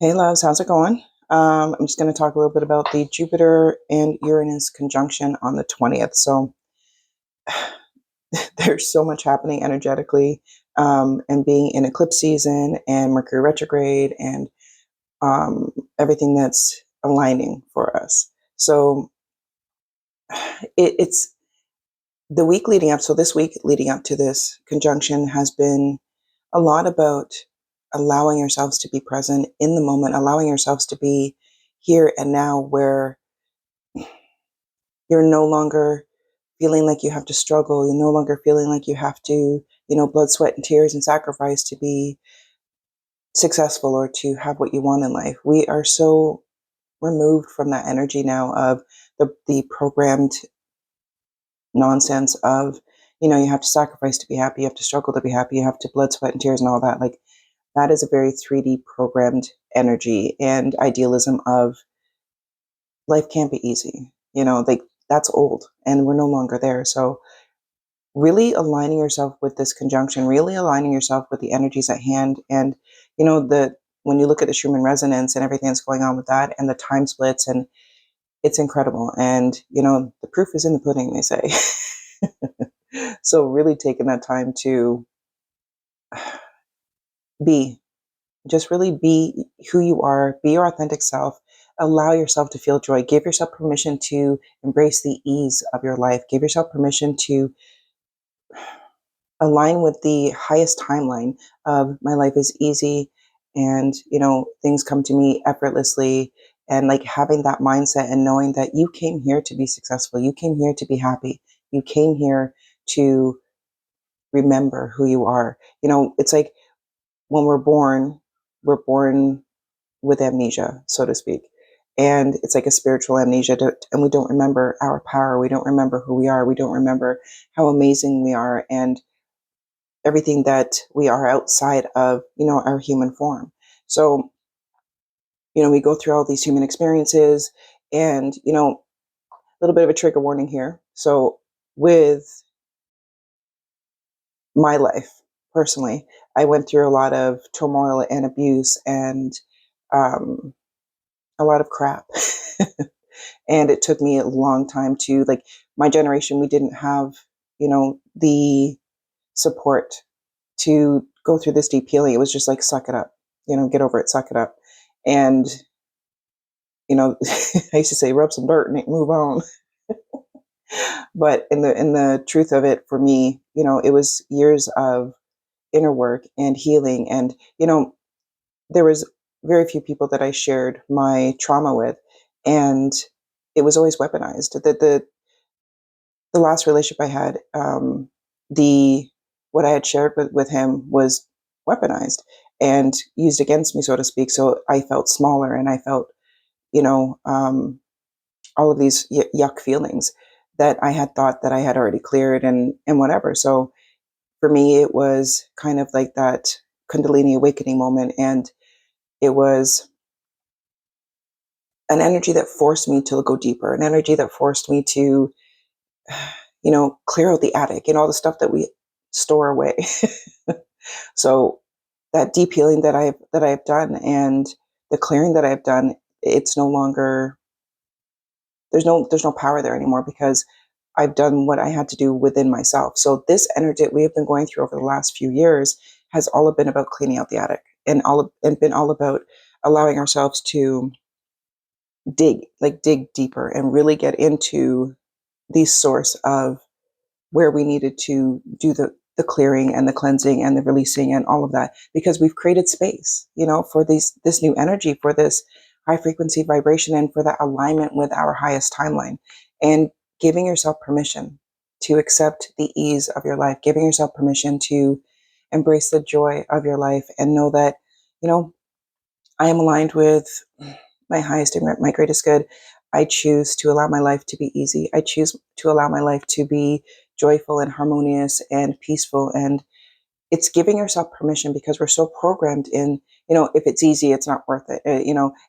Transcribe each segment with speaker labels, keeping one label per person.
Speaker 1: Hey, loves, how's it going? I'm just going to talk a little bit about the Jupiter and Uranus conjunction on the 20th. So there's so much happening energetically, and being in eclipse season and Mercury retrograde and everything that's aligning for us. So it's the week leading up. So this week leading up to this conjunction has been a lot about allowing yourselves to be present in the moment, allowing yourselves to be here and now, where you're no longer feeling like you have to struggle. You're no longer feeling like you have to, blood, sweat, and tears and sacrifice to be successful or to have what you want in life. We are so removed from that energy now of the programmed nonsense of, you have to sacrifice to be happy, you have to struggle to be happy, you have to blood, sweat, and tears and all that. Like, that is a very 3D programmed energy and idealism of life can't be easy. Like, that's old and we're no longer there. So really aligning yourself with this conjunction, really aligning yourself with the energies at hand. And, the when you look at the Schumann resonance and everything that's going on with that and the time splits, and it's incredible. And, the proof is in the pudding, they say. So really taking that time to be, just really be who you are, be your authentic self, allow yourself to feel joy, give yourself permission to embrace the ease of your life, give yourself permission to align with the highest timeline of my life is easy, and things come to me effortlessly, and like having that mindset and knowing that you came here to be successful, you came here to be happy, you came here to remember who you are. It's like when we're born with amnesia, so to speak. And it's like a spiritual amnesia, and we don't remember our power. We don't remember who we are. We don't remember how amazing we are and everything that we are outside of, our human form. So, we go through all these human experiences, and, a little bit of a trigger warning here. So with my life personally, I went through a lot of turmoil and abuse and um, a lot of crap. And it took me a long time to, like, my generation, we didn't have, the support to go through this deep healing. It was just like, suck it up, get over it, suck it up. And, I used to say, rub some dirt and move on. But in the truth of it, for me, it was years of inner work and healing. And, there was very few people that I shared my trauma with. And it was always weaponized. The last relationship I had, the what I had shared with him was weaponized and used against me, so to speak. So I felt smaller, and I felt, you know, um, all of these yuck feelings that I had thought that I had already cleared, and whatever. So for me, it was kind of like that Kundalini awakening moment, and it was an energy that forced me to go deeper, an energy that forced me to, clear out the attic and all the stuff that we store away. So that deep healing that I've done, and the clearing that I've done, it's no longer, there's no power there anymore, because I've done what I had to do within myself. So this energy that we have been going through over the last few years has all been about cleaning out the attic, and been all about allowing ourselves to dig deeper and really get into the source of where we needed to do the clearing and the cleansing and the releasing and all of that, because we've created space, for this new energy, for this high frequency vibration, and for that alignment with our highest timeline. And giving yourself permission to accept the ease of your life, giving yourself permission to embrace the joy of your life, and know that, I am aligned with my highest and my greatest good. I choose to allow my life to be easy. I choose to allow my life to be joyful and harmonious and peaceful. And it's giving yourself permission, because we're so programmed in, if it's easy, it's not worth it.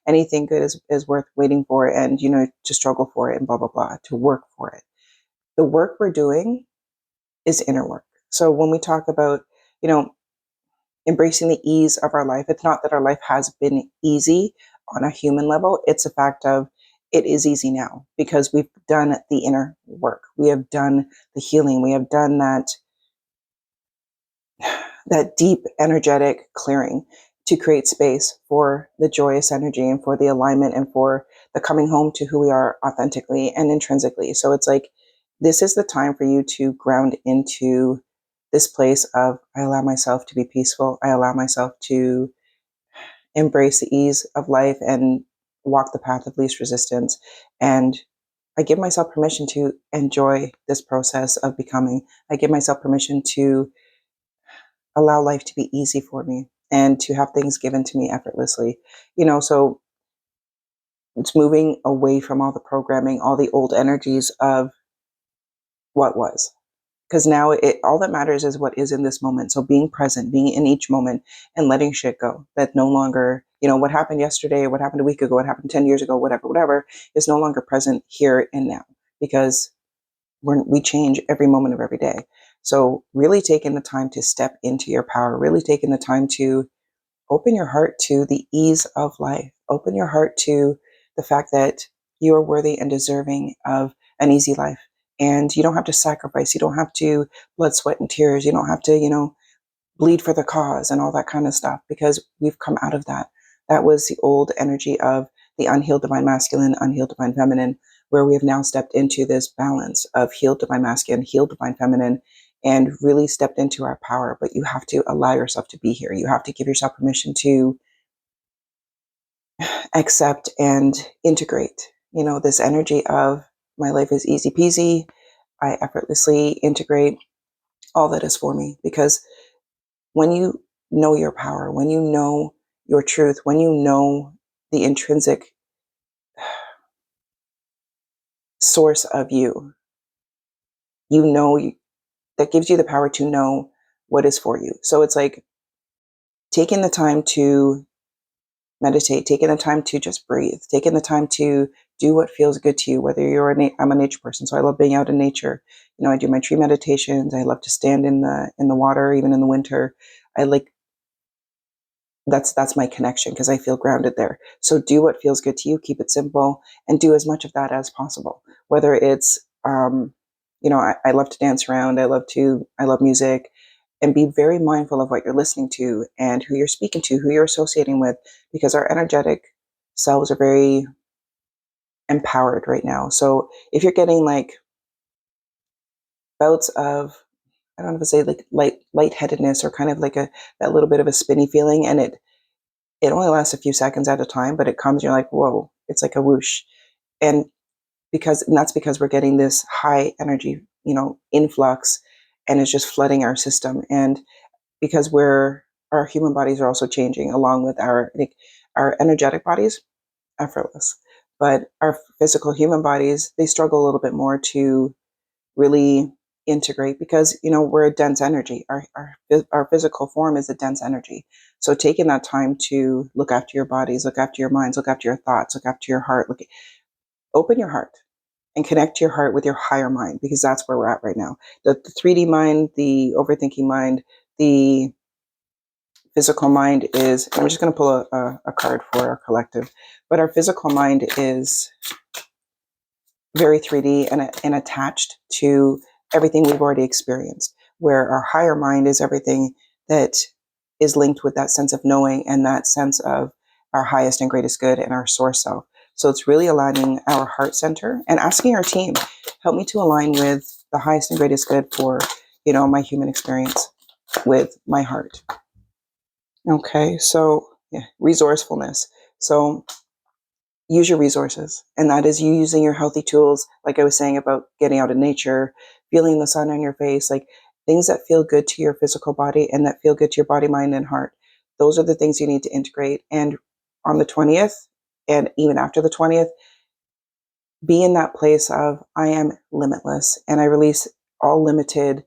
Speaker 1: Anything good is worth waiting for, and, to struggle for it, and blah, blah, blah, to work for it. The work we're doing is inner work. So when we talk about, you know, embracing the ease of our life. It's not that our life has been easy on a human level. It's a fact of it is easy now because we've done the inner work. We have done the healing. We have done that deep energetic clearing to create space for the joyous energy and for the alignment and for the coming home to who we are authentically and intrinsically. So it's like, this is the time for you to ground into this place of, I allow myself to be peaceful. I allow myself to embrace the ease of life and walk the path of least resistance. And I give myself permission to enjoy this process of becoming. I give myself permission to allow life to be easy for me and to have things given to me effortlessly. So it's moving away from all the programming, all the old energies of what was. Because now all that matters is what is in this moment. So being present, being in each moment and letting shit go. That no longer, what happened yesterday, what happened a week ago, what happened 10 years ago, whatever, is no longer present here and now. Because we change every moment of every day. So really taking the time to step into your power, really taking the time to open your heart to the ease of life, open your heart to the fact that you are worthy and deserving of an easy life. And you don't have to sacrifice. You don't have to blood, sweat, and tears. You don't have to, bleed for the cause and all that kind of stuff, because we've come out of that. That was the old energy of the unhealed divine masculine, unhealed divine feminine, where we have now stepped into this balance of healed divine masculine, healed divine feminine, and really stepped into our power. But you have to allow yourself to be here. You have to give yourself permission to accept and integrate, this energy of my life is easy peasy. I effortlessly integrate all that is for me. Because when you know your power, when you know your truth, when you know the intrinsic source of you, that gives you the power to know what is for you. So it's like taking the time to meditate, taking the time to just breathe, taking the time to do what feels good to you, whether I'm a nature person, so I love being out in nature. I do my tree meditations. I love to stand in the water, even in the winter. That's my connection, because I feel grounded there. So do what feels good to you, keep it simple, and do as much of that as possible. Whether it's, I love to dance around. I love music, and be very mindful of what you're listening to and who you're speaking to, who you're associating with, because our energetic selves are very empowered right now. So if you're getting like bouts of, I don't know if to say like lightheadedness, or kind of like that little bit of a spinny feeling, and it only lasts a few seconds at a time, but it comes, you're like, whoa, it's like a whoosh. And that's because we're getting this high energy, influx, and it's just flooding our system. And because our human bodies are also changing along with our energetic bodies, effortless. But our physical human bodies, they struggle a little bit more to really integrate, because we're a dense energy. Our physical form is a dense energy. So taking that time to look after your bodies, look after your minds, look after your thoughts, look after your heart, open your heart and connect your heart with your higher mind, because that's where we're at right now. The 3D mind, the overthinking mind, the physical mind is, I'm just going to pull a card for our collective, but our physical mind is very 3D and attached to everything we've already experienced, where our higher mind is everything that is linked with that sense of knowing and that sense of our highest and greatest good and our source self. So it's really aligning our heart center and asking our team, help me to align with the highest and greatest good for, my human experience with my heart. Okay, so yeah, resourcefulness. So use your resources, and that is you using your healthy tools, like I was saying about getting out in nature, feeling the sun on your face, like things that feel good to your physical body and that feel good to your body, mind, and heart. Those are the things you need to integrate. And on the 20th, and even after the 20th, be in that place of, I am limitless, and I release all limited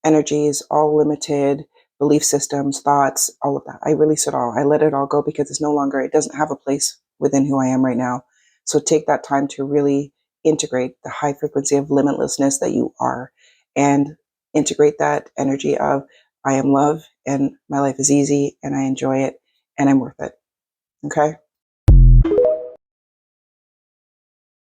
Speaker 1: energies, all limited belief systems, thoughts, all of that. I release it all. I let it all go, because it doesn't have a place within who I am right now. So take that time to really integrate the high frequency of limitlessness that you are, and integrate that energy of, I am love and my life is easy and I enjoy it and I'm worth it. Okay?